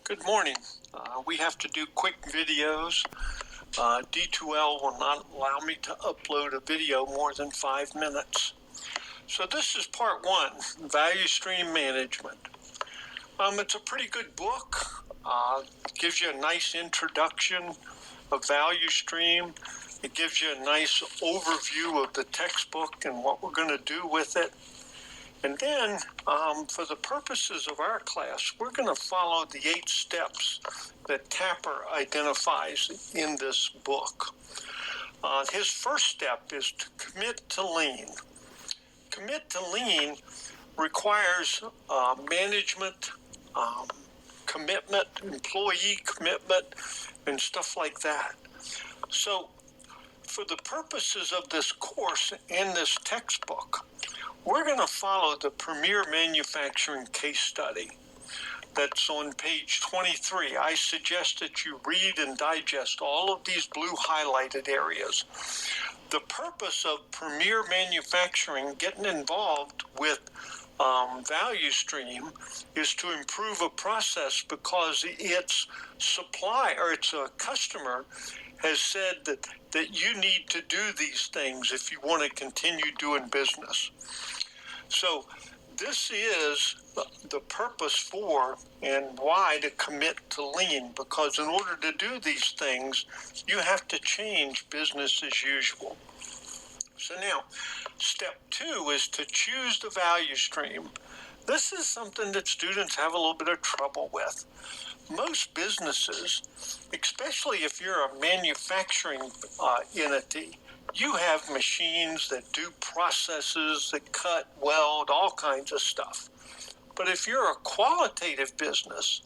Good morning. We have to do quick videos. D2L will not allow me to upload a video more than 5 minutes. So this is part one, value stream management. It's a pretty good book. It gives you a nice introduction of value stream. It gives you a nice overview of the textbook and what we're going to do with it. And then, for the purposes of our class, we're going to follow the 8 steps that Tapper identifies in this book. His first step is to commit to lean. Commit to lean requires management commitment, employee commitment, and stuff like that. So, for the purposes of this course and this textbook, we're going to follow the Premier Manufacturing case study that's on page 23. I suggest that you read and digest all of these blue highlighted areas. The purpose of Premier Manufacturing getting involved with value stream is to improve a process because its supply or its customer has said that you need to do these things if you want to continue doing business. So this is the purpose for and why to commit to lean, because in order to do these things, you have to change business as usual. So now, step 2 is to choose the value stream. This is something that students have a little bit of trouble with. Most businesses, especially if you're a manufacturing entity, you have machines that do processes, that cut, weld, all kinds of stuff. But if you're a qualitative business,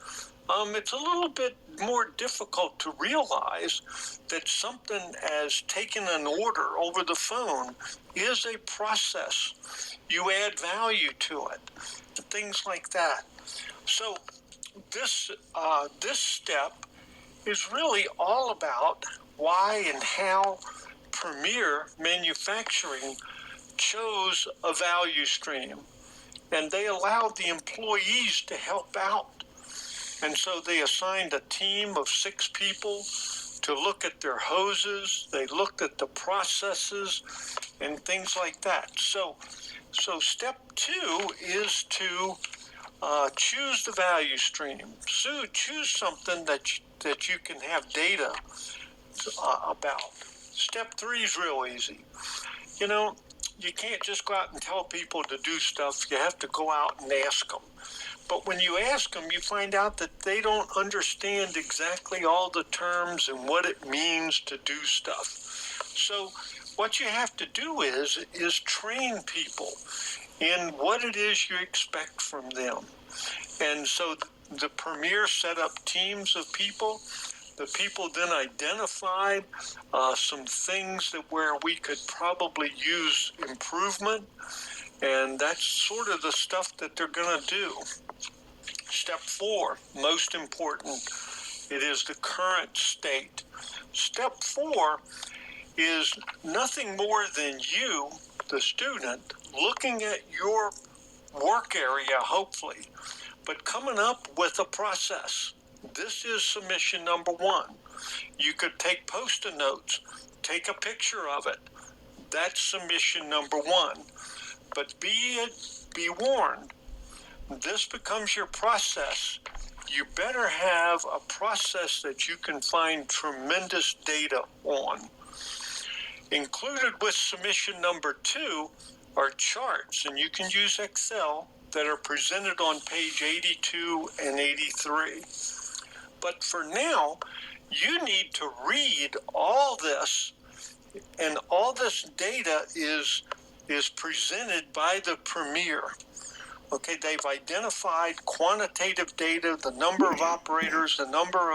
it's a little bit more difficult to realize that something as taking an order over the phone is a process. You add value to it, things like that. So this step is really all about why and how Premier Manufacturing chose a value stream, and they allowed the employees to help out. And so they assigned a team of 6 people to look at their hoses. They looked at the processes and things like that. So step 2 is to choose the value stream. So choose something that you can have data about. Step 3 is real easy. You can't just go out and tell people to do stuff. You have to go out and ask them. But when you ask them, you find out that they don't understand exactly all the terms and what it means to do stuff. So what you have to do is train people in what it is you expect from them. And so the Premier set up teams of people. The people then identified some things where we could probably use improvement, and that's sort of the stuff that they're going to do. Step 4, most important, it is the current state. Step 4 is nothing more than you, the student, looking at your work area, hopefully, but coming up with a process. This is submission number 1. You could take Post-it notes, take a picture of it. That's submission number 1. But be warned, this becomes your process. You better have a process that you can find tremendous data on. Included with submission number 2 are charts, and you can use Excel, that are presented on page 82 and 83. But for now, you need to read all this, and all this data is presented by the Premier. Okay, they've identified quantitative data, the number of operators, the number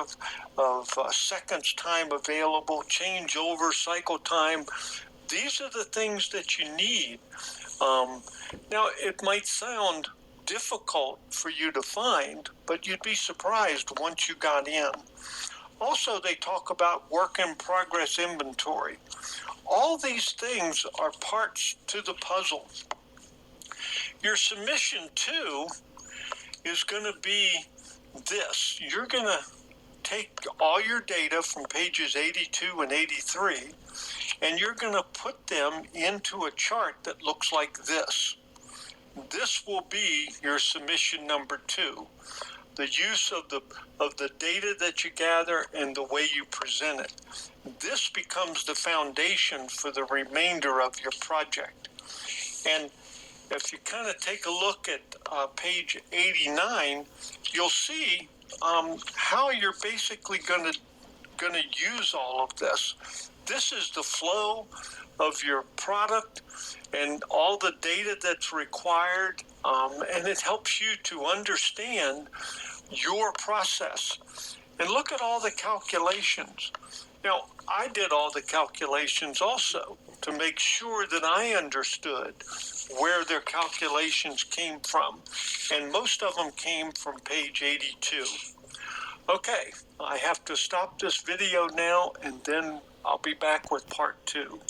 of seconds time available, changeover, cycle time. These are the things that you need. Now, it might sound difficult for you to find, but you'd be surprised once you got in. Also, they talk about work in progress inventory. All these things are parts to the puzzle. Your submission 2 is going to be this. You're going to take all your data from pages 82 and 83, and you're going to put them into a chart that looks like this. This will be your submission number 2. The use of the data that you gather and the way you present it. This becomes the foundation for the remainder of your project. And if you kind of take a look at page 89, you'll see how you're basically going to use all of this. This is the flow of your product and all the data that's required, and it helps you to understand your process. And look at all the calculations. Now, I did all the calculations also to make sure that I understood where their calculations came from. And most of them came from page 82. Okay, I have to stop this video now, and then I'll be back with part 2.